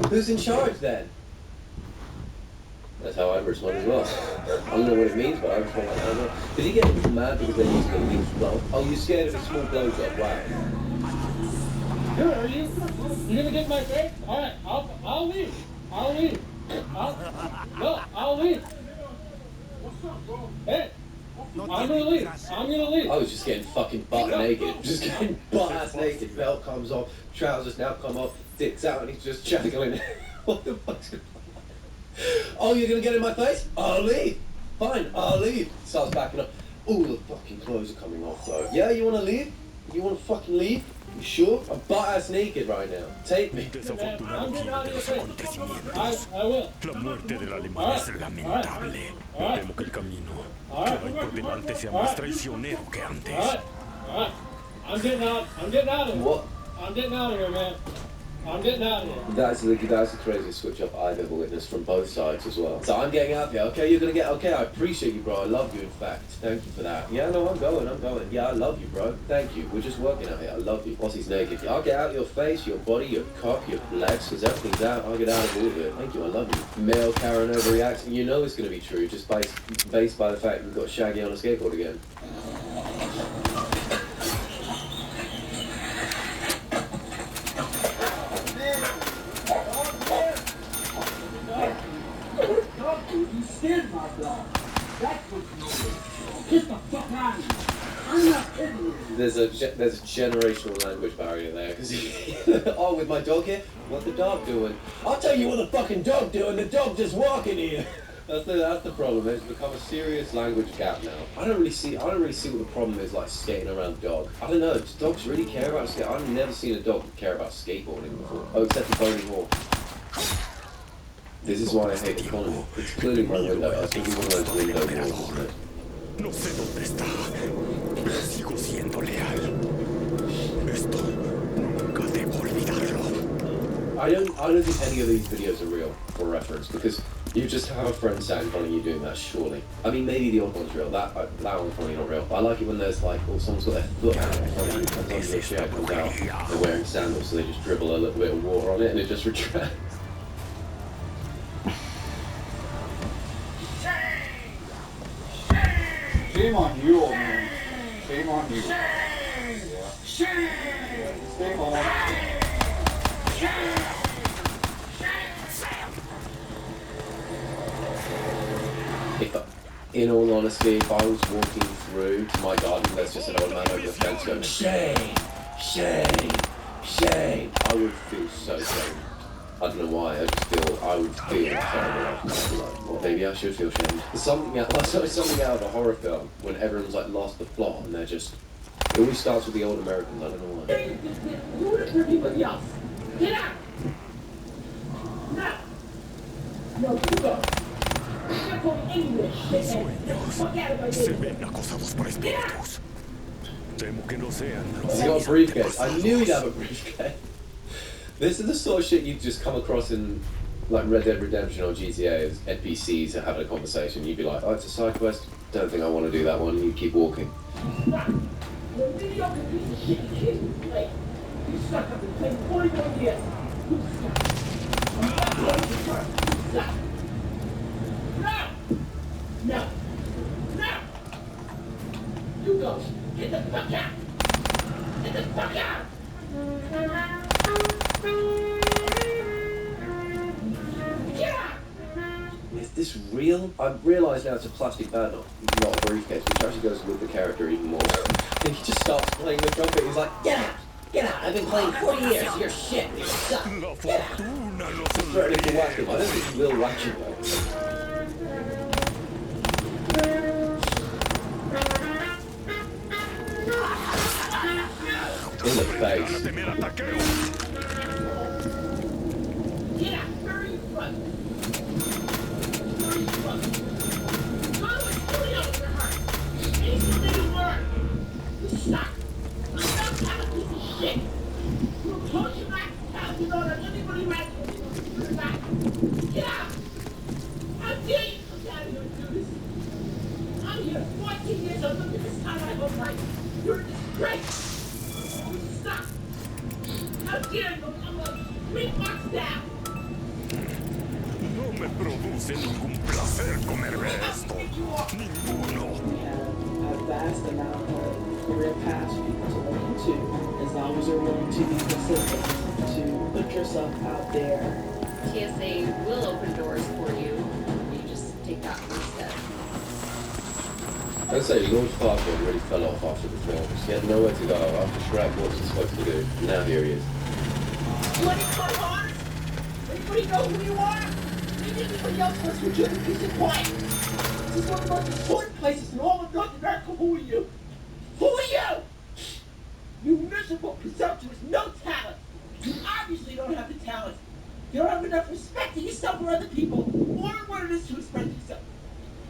Who's in charge then? That's how I respond as well. I don't know what it means, but I respond like that as well. Did he get mad because they used to leave blow? Oh, you're scared of a small blowjob? Wow. Here, are you? You gonna get in my face? All right, I'll leave. I'll leave. I'll leave. Hey, I'm gonna leave. I'm gonna leave. I was just getting fucking butt naked. Just getting butt ass naked. Belt comes off, trousers now come off, dick's out, and he's just juggling. What the fuck's going on? Oh, you're gonna get in my face? I'll leave. Fine, I'll leave. Starts backing up. All the fucking clothes are coming off though. Yeah, you wanna leave? You wanna fucking leave? You sure? I'm butt-ass naked right now. Take me. I'm getting out of your face. I will. La muerte del alemán es lamentable. No temo que el camino que va por delante sea más traicionero que antes. Alright. I'm getting out of here. What? I'm getting out of here, man. I'm getting out of here. That's the craziest switch up I've ever witnessed from both sides as well. So I'm getting out of here. Okay, you're gonna get. Okay, I appreciate you, bro. I love you. In fact, thank you for that. Yeah, no, I'm going. Yeah, I love you, bro. Thank you. We're just working out here. I love you. Once he's naked, I'll get out your face, your body, your cock, your legs, because everything's out. I'll get out of all of it. Thank you. I love you. Male Karen overreacting. You know it's gonna be true, just based by the fact we've got Shaggy on a skateboard again. You scared my dog. That's what you did. Get the fuck out of here. I'm not kidding you. There's a generational language barrier there, because oh, with my dog here, what the dog doing? I'll tell you what the fucking dog doing. The dog just walking here. That's the problem. It's become a serious language gap now. I don't really see what the problem is, like skating around a dog. I don't know. Do dogs really care about skate? I've never seen a dog care about skateboarding before. Oh, except the Boney Hawk. This is why I hate economy. It's clearly my window. I think you want to learn window walls, isn't it? No sé dónde está, pero sigo siendo leal. Esto nunca debo olvidarlo. I don't think any of these videos are real for reference, because you just have a friend sat in front of you doing that, surely. I mean, maybe the odd one's real. That one's probably not real. But I like it when there's like, oh, someone's got their foot out in front of you, sometimes their shirt comes out, they're wearing sandals, so they just dribble a little bit of water on it and it just retracts. Shame on you, old man. Shame on you. Yeah. Stay home. In all honesty, if I was walking through to my garden, there's just an old man over the fence going, shame, shame, shame, I would feel so shame. I don't know why, I would feel terrible. Well, maybe I should feel shamed. There's something out of a horror film when everyone's like lost the plot and they're just, it always starts with the old Americans, I don't know why. You would have everybody else. Get out! Now! No, you go. Se ven acosados por espíritus. Temo que no sean los. He's got a briefcase. I knew he'd have a briefcase. This is the sort of shit you just come across in like Red Dead Redemption or GTA as NPCs are having a conversation. You'd be like, oh, it's a side quest. Don't think I want to do that one. And you keep walking. The mediocre piece of shit kid you play. You suck up and played 41 years. You suck. I'm not going to start. You suck. No! No! You go! Get the fuck out! Get the fuck out! Get out! Is this real? I've realised now it's a plastic bag, not a briefcase, which actually goes with the character even more. And he just starts playing the trumpet. He's like, get out! Get out! I've been playing 40 years. You're shit. You suck. Get out! He's threatening to whack him. I don't think he will whack him though. In the face. Get out! Hurry in front! Hurry in front! Go and do it over her! Anything that you learn! You suck! You don't have a piece of shit! You close your back out! You don't have anybody right here! Your back! Get out! How dare you come down here and do this? I'm here 14 years old. Look at this time I whole life. You're a disgrace! Stop! How dare you come up 3 blocks down? No me produce ningún placer comerme esto. Ninguno. We have a vast amount of career paths for people to look into, as long as you're willing to be consistent, to put yourself out there. TSA will open doors for you. You just take that first step. I'd say Lord Farquaad really fell off after the film. He had nowhere to go after Shrek. What was he supposed to do? Now here he is. What is going on? Anybody know who you are? Maybe anybody else wants to do peace and quiet. This is one of the most important places in all of North America. Who are you? Who are you? You miserable irreversible, presumptuous, no talent. You obviously don't have the talent. You don't have enough respect for yourself or other people, or what it is to express yourself.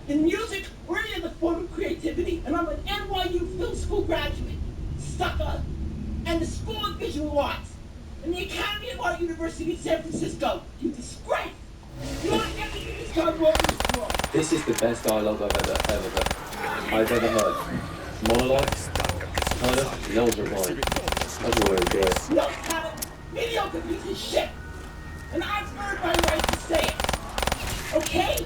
In music or any other form of creativity, and I'm an NYU film school graduate, sucker, and the School of Visual Arts, and the Academy of Art University in San Francisco. You disgrace! You want everything that's gone wrong in this world. This is the best dialogue I've ever heard. Monologue, kind of, no one's replying. That's what I enjoy it. No talent, mediocre piece of shit. And I've earned my right to say it. Okay?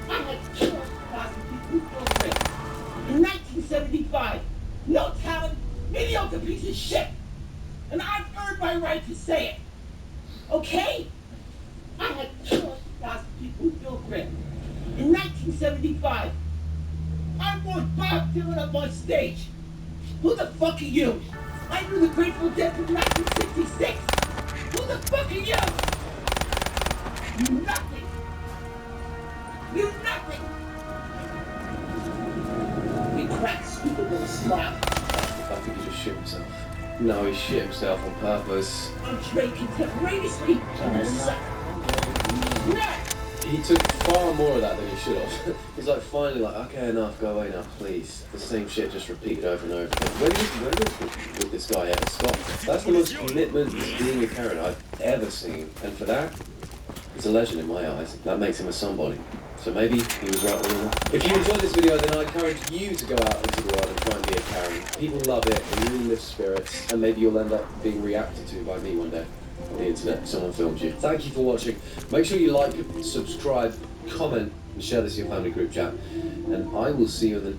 I had killed 1,000 people who filled it. In 1975, no talent, mediocre piece of shit. And I've earned my right to say it. Okay? I had killed 1,000 people who filled it. In 1975, I want Bob Dylan up on stage. Who the fuck are you? I knew the Grateful Dead from 1966. Who the fuck are you? You nothing. You nothing. He cracked stupid with a smile. I think he just shit himself. No, he shit himself on purpose. I'm trained contemporaneously. He took far more of that than he should have. He's like finally like, okay, enough, go away now, please. The same shit just repeated over and over again. Where is with this guy ever stop? That's the most commitment to being a parent I've ever seen. And for that, he's a legend in my eyes. That makes him a somebody. So maybe he was right all along. If you enjoyed this video, then I encourage you to go out into the world and try and be a Karen. People love it, they really lift spirits, and maybe you'll end up being reacted to by me one day. On the internet, someone filmed you. Thank you for watching. Make sure you like, subscribe, comment, and share this in your family group chat. And I will see you in the...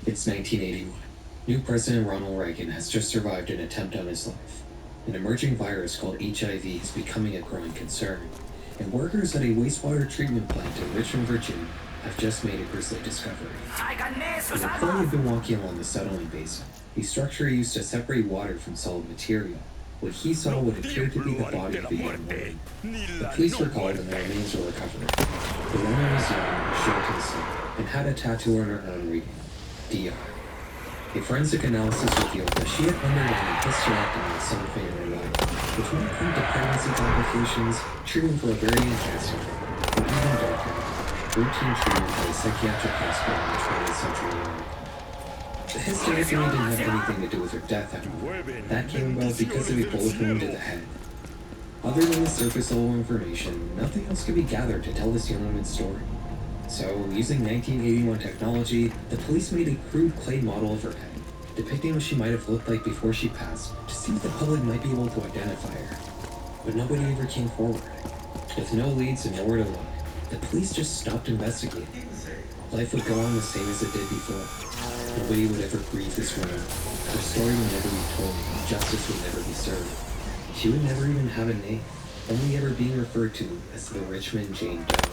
It's 1981. New President Ronald Reagan has just survived an attempt on his life. An emerging virus called HIV is becoming a growing concern, and workers at a wastewater treatment plant in Richmond, Virginia have just made a grisly discovery. An employee had been walking along the settling basin, a structure used to separate water from solid material, when he saw what appeared to be the body of a young woman. The police were called and the remains were recovered. The woman was young, short and slim, and had a tattoo on her arm reading, DR. A forensic analysis revealed that she had undergone a hysterectomy at some point in her life, which would include the pregnancy complications, treatment for ovarian cancer, and even darker, routine treatment at a psychiatric hospital in the 20th century America. The hysterectomy didn't have anything to do with her death, however. That came about because of a bullet wound to the head. Other than the surface level information, nothing else could be gathered to tell this young woman's story. So, using 1981 technology, the police made a crude clay model of her head, depicting what she might have looked like before she passed, to see if the public might be able to identify her. But nobody ever came forward. With no leads and nowhere to look, the police just stopped investigating. Life would go on the same as it did before. Nobody would ever grieve this woman. Her story would never be told, justice would never be served. She would never even have a name, only ever being referred to as the Richmond Jane Doe.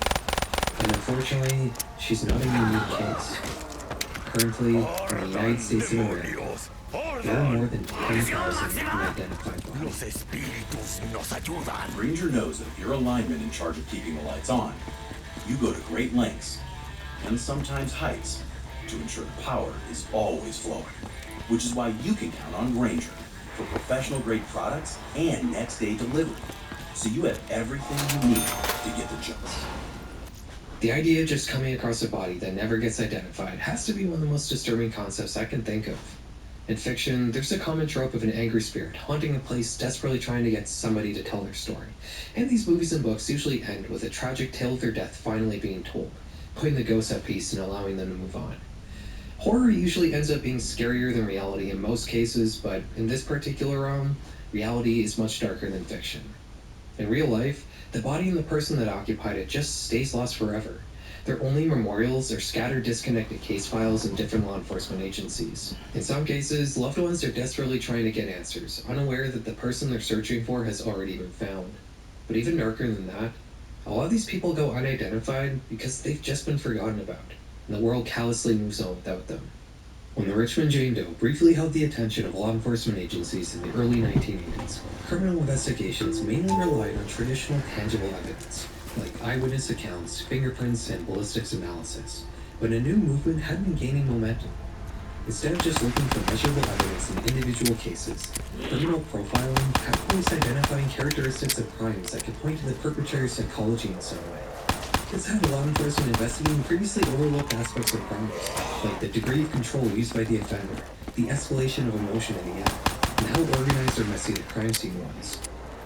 And unfortunately, she's not a unique case. Currently, in the United States of America, there are more than 10,000 unidentified bodies. Ranger knows that if you're a lineman in charge of keeping the lights on, you go to great lengths, and sometimes heights, to ensure the power is always flowing. Which is why you can count on Ranger for professional-grade products and next-day delivery, so you have everything you need to get the job. The idea of just coming across a body that never gets identified has to be one of the most disturbing concepts I can think of. In fiction, there's a common trope of an angry spirit haunting a place desperately trying to get somebody to tell their story. And these movies and books usually end with a tragic tale of their death finally being told, putting the ghosts at peace and allowing them to move on. Horror usually ends up being scarier than reality in most cases, but in this particular realm, reality is much darker than fiction. In real life, the body and the person that occupied it just stays lost forever. Their only memorials are scattered disconnected case files in different law enforcement agencies. In some cases, loved ones are desperately trying to get answers, unaware that the person they're searching for has already been found. But even darker than that, a lot of these people go unidentified because they've just been forgotten about, and the world callously moves on without them. When the Richmond Jane Doe briefly held the attention of law enforcement agencies in the early 1980s, criminal investigations mainly relied on traditional tangible evidence, like eyewitness accounts, fingerprints, and ballistics analysis, but a new movement had been gaining momentum. Instead of just looking for measurable evidence in individual cases, criminal profiling had police identifying characteristics of crimes that could point to the perpetrator's psychology in some way. This had law enforcement investigating previously overlooked aspects of crimes, like the degree of control used by the offender, the escalation of emotion in the act, and how organized or messy the crime scene was.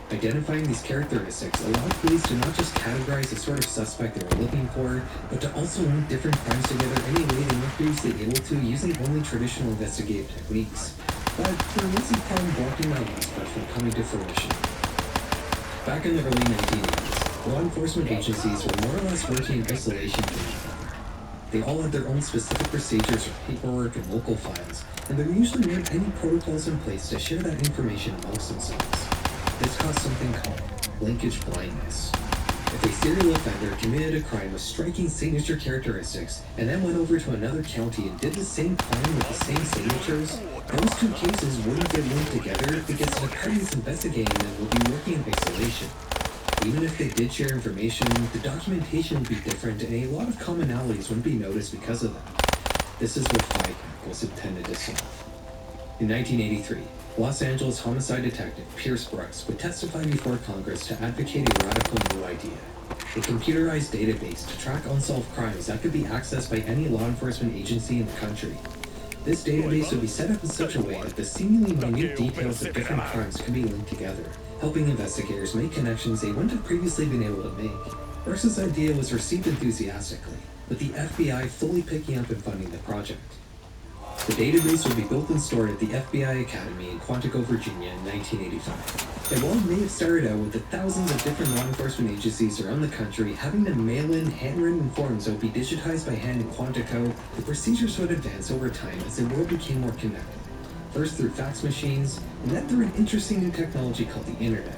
Identifying these characteristics allowed police to not just categorize the sort of suspect they were looking for, but to also link different crimes together any way they weren't previously able to using only traditional investigative techniques. But there was a problem blocking that aspect from coming to fruition. Back in the early 1980s, law enforcement agencies were more or less working in isolation from each other. They all had their own specific procedures or paperwork and local files, and there usually weren't any protocols in place to share that information amongst themselves. This caused something called linkage blindness. If a serial offender committed a crime with striking signature characteristics and then went over to another county and did the same crime with the same signatures, those two cases wouldn't get linked together because the parties investigating them would be working in isolation. Even if they did share information, the documentation would be different and a lot of commonalities wouldn't be noticed because of that. This is what FICAC was intended to solve. In 1983, Los Angeles homicide detective Pierce Brooks would testify before Congress to advocate a radical new idea: a computerized database to track unsolved crimes that could be accessed by any law enforcement agency in the country. This database would be set up in such a way that the seemingly minute details of different crimes could be linked together, helping investigators make connections they wouldn't have previously been able to make. Brooks' idea was received enthusiastically, with the FBI fully picking up and funding the project. The database would be built and stored at the FBI Academy in Quantico, Virginia in 1985. And while it may have started out with the thousands of different law enforcement agencies around the country having to mail in handwritten forms that would be digitized by hand in Quantico, the procedures would advance over time as the world became more connected. First through fax machines, and then through an interesting new technology called the Internet.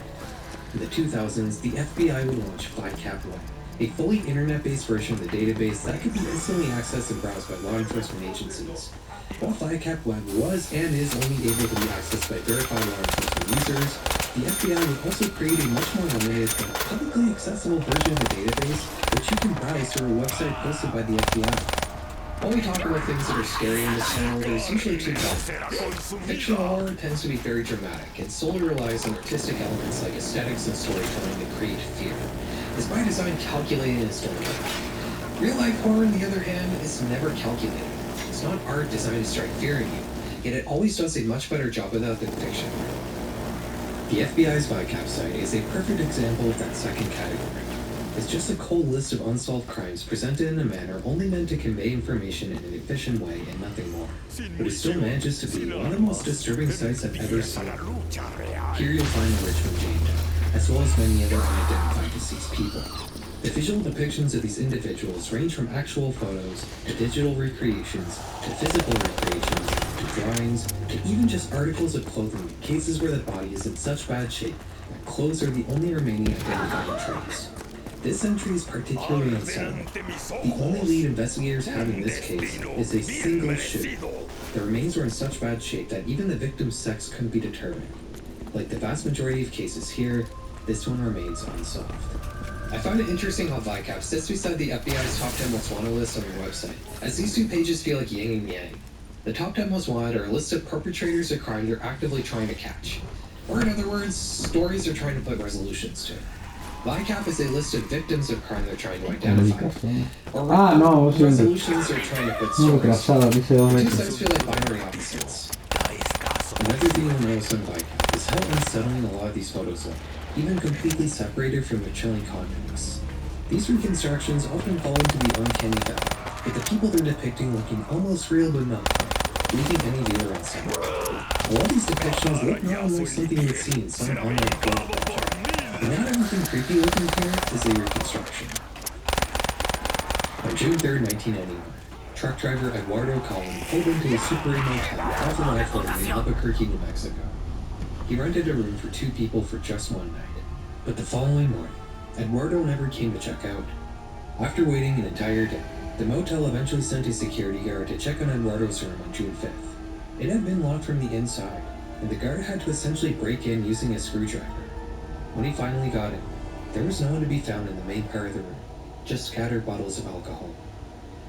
In the 2000s, the FBI would launch FICAP Web, a fully internet-based version of the database that could be instantly accessed and browsed by law enforcement agencies. While FICAP Web was and is only able to be accessed by verified law enforcement users, the FBI would also create a much more limited but publicly accessible version of the database, which you can browse through a website posted by the FBI. While we talk about things that are scary in this channel, there's usually two types. Fictional horror tends to be very dramatic and solely relies on artistic elements like aesthetics and storytelling to create fear. It's by design calculated and storytelling. Real-life horror, on the other hand, is never calculated. It's not art designed to strike fear in you, yet it always does a much better job of that than fiction. The FBI's FICAP site is a perfect example of that second category. It's just a cold list of unsolved crimes presented in a manner only meant to convey information in an efficient way and nothing more. But it still manages to be one of the most disturbing sites I've ever seen. Here you'll find the Richmond Jane Doe, as well as many other unidentified deceased people. The visual depictions of these individuals range from actual photos, to digital recreations, to physical recreations, to drawings, to even just articles of clothing in cases where the body is in such bad shape that clothes are the only remaining identifying trace. This entry is particularly unsettling. The only lead investigators have in this case is a single shoe. The remains were in such bad shape that even the victim's sex couldn't be determined. Like the vast majority of cases here, this one remains unsolved. I found it interesting how FICAP sits beside the FBI's top 10 most wanted list on their website, as these two pages feel like yin and yang. The top 10 most wanted are a list of perpetrators of crime they're actively trying to catch. Or in other words, stories they're trying to put resolutions to. FICAP is a list of victims of crime they're trying to identify. Or resolutions they're trying to put stories to. The two sides feel like binary opposites. Another thing you'll notice on FICAP is how unsettling a lot of these photos look, even completely separated from their chilling context. These reconstructions often fall into the uncanny valley, with the people they're depicting looking almost real but not quite, leaving any viewer unsettled. A lot of these depictions look more and more something you'd see in some online porn culture. And not everything creepy looking here is a reconstruction. On June 3rd, 1991, truck driver Eduardo Collin pulled into a Super 8 motel off of I-40 in Albuquerque, New Mexico. He rented a room for two people for just one night. But the following morning, Eduardo never came to check out. After waiting an entire day, the motel eventually sent a security guard to check on Eduardo's room on June 5th. It had been locked from the inside, and the guard had to essentially break in using a screwdriver. When he finally got in, There was no one to be found in the main part of the room, just scattered bottles of alcohol.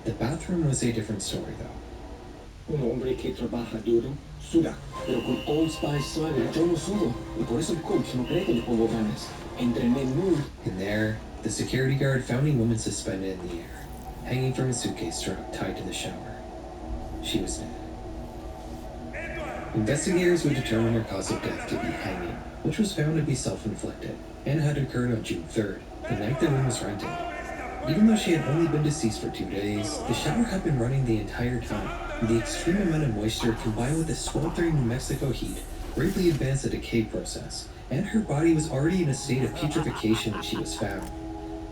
The bathroom was a different story, though. Un hombre que trabaja duro, suda, pero con Old Spice suave yo no sudo, y por eso el coach no cree que le pongo ganas. Entrené muy. In there, the security guard found a woman suspended in the air, hanging from a suitcase strap tied to the shower. She was dead. Investigators would determine her cause of death to be hanging, which was found to be self-inflicted, and had occurred on June 3rd, the night the room was rented. Even though she had only been deceased for 2 days, the shower had been running the entire time, and the extreme amount of moisture combined with the sweltering New Mexico heat greatly advanced the decay process, and her body was already in a state of putrefaction when she was found.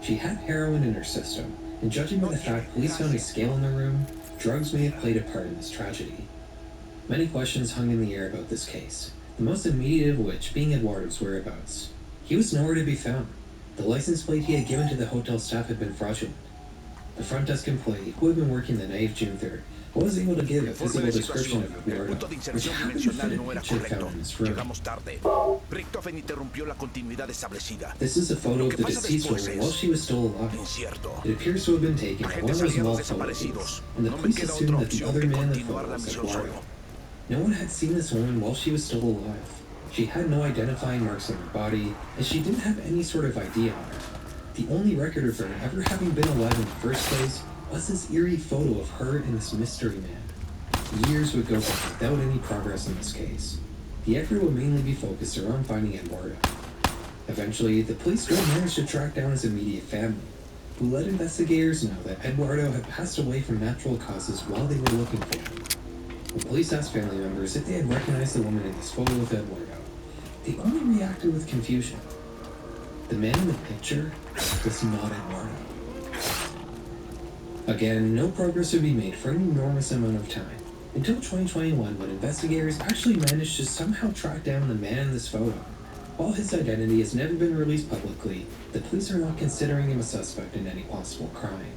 She had heroin in her system, and judging by the fact police found a scale in the room, drugs may have played a part in this tragedy. Many questions hung in the air about this case, the most immediate of which being Eduardo's whereabouts. He was nowhere to be found. The license plate he had given to the hotel staff had been fraudulent. The front desk employee, who had been working the night of June 3rd, was able to give a physical description of Eduardo, which happened to fit a picture found in his room. This is a photo of the deceased woman while she was still alive. It appears to have been taken at one of those mall photos, and the police assumed that the other man in the photo was Eduardo. No one had seen this woman while she was still alive. She had no identifying marks on her body, and she didn't have any sort of ID on her. The only record of her ever having been alive in the first place was this eerie photo of her and this mystery man. Years would go by without any progress in this case. The effort would mainly be focused around finding Eduardo. Eventually, the police would manage to track down his immediate family, who let investigators know that Eduardo had passed away from natural causes while they were looking for him. When police asked family members if they had recognized the woman in this photo of Eduardo, they only reacted with confusion. The man in the picture was not Eduardo. Again, no progress would be made for an enormous amount of time, until 2021 when investigators actually managed to somehow track down the man in this photo. While his identity has never been released publicly, the police are not considering him a suspect in any possible crime.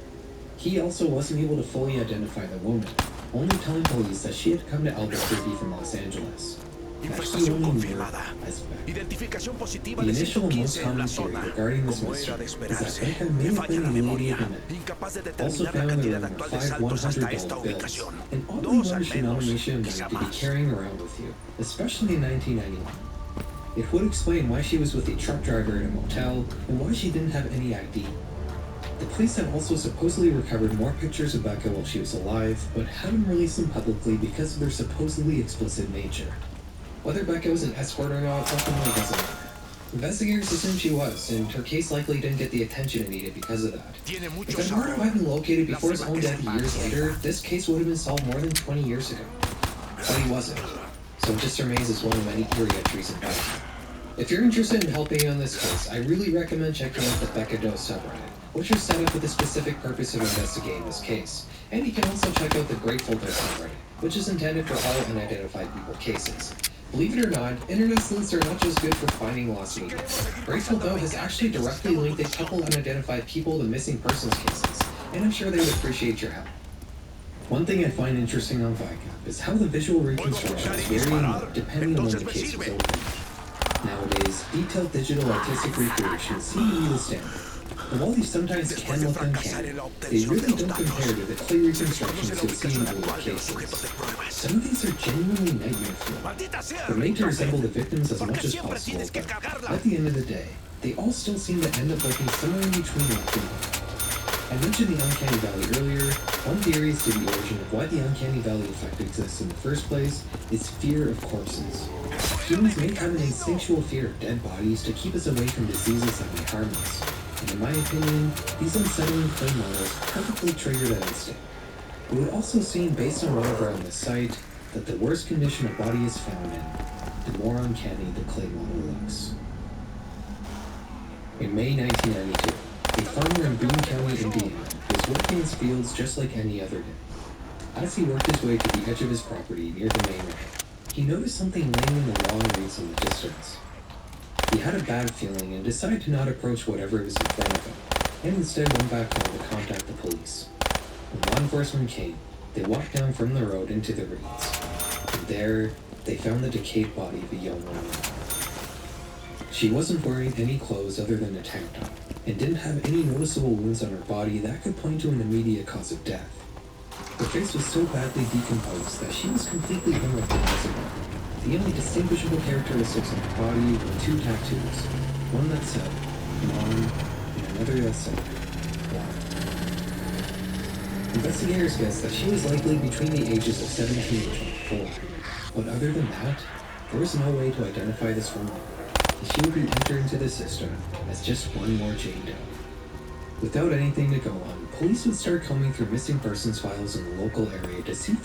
He also wasn't able to fully identify the woman, only telling police that she had come to Albuquerque from Los Angeles. Información confirmada. Identificación positiva de initial and most 115 en common la theory zona. regarding this Como era mystery de is that esperarse, Becca le may have falla been la a lady memoria, of the night. incapaz de Also determinar la found in the cantidad room actual were de saltos hasta $5 esta $100 bills, ubicación. an oddly Dos al large menos, denomination of quizá money to be más. carrying around with you, especially in 1991. It would explain why she was with a truck driver at a motel and why she didn't have any ID. The police had also supposedly recovered more pictures of Becca while she was alive, but hadn't released them publicly because of their supposedly explicit nature. Whether Becca was an escort or not ultimately doesn't matter. Investigators assumed she was, and her case likely didn't get the attention it needed because of that. If Eduardo had been located before his own death years later, this case would have been solved more than 20 years ago. But he wasn't, so it just remains as one of many eerie entries in Becca. If you're interested in helping me on this case, I really recommend checking out the Becca Doe subreddit, which is set up with the specific purpose of investigating this case. And you can also check out the Grateful Doe subreddit, which is intended for all unidentified people cases. Believe it or not, internet sleuths are not just good for finding lost media. Grateful Doe has actually directly linked a couple unidentified people to missing persons cases, and I'm sure they would appreciate your help. One thing I find interesting on VICAP is how the visual reconstruction is varying depending on when the case was opened. Nowadays, detailed digital artistic recreations seem to be the standard. And while these sometimes can look uncanny, they really don't compare to the clear reconstructions you'll see in older cases. Some of these are genuinely nightmare fuel. They're made to resemble the victims as much as possible, but at the end of the day, they all still seem to end up looking somewhere in between left and right. I mentioned the Uncanny Valley earlier. One theory as to the origin of why the Uncanny Valley effect exists in the first place is fear of corpses. Humans may have an instinctual fear of dead bodies to keep us away from diseases that may harm us. And in my opinion, these unsettling clay models perfectly trigger that instinct. It would also seem, based on whatever on this site, that the worse condition a body is found in, the more uncanny the clay model looks. In May 1992, a farmer in Boone County, Indiana, was working his fields just like any other day. As he worked his way to the edge of his property near the main road, he noticed something laying in the long reeds in the distance. He had a bad feeling and decided to not approach whatever was in front of him, and instead went back home to contact the police. When law enforcement came, they walked down from the road into the reeds, and there they found the decayed body of a young woman. She wasn't wearing any clothes other than a tank top, and didn't have any noticeable wounds on her body that could point to an immediate cause of death. Her face was so badly decomposed that she was completely unrecognizable. The only distinguishable characteristics on her body were 2 tattoos, one that said, Mom, and another that said, Why. Investigators guessed that she was likely between the ages of 17 and 24, but other than that, there was no way to identify this woman, and she would be entered into the system as just one more Jane Doe. Without anything to go on, police would start combing through missing persons files in the local area to see if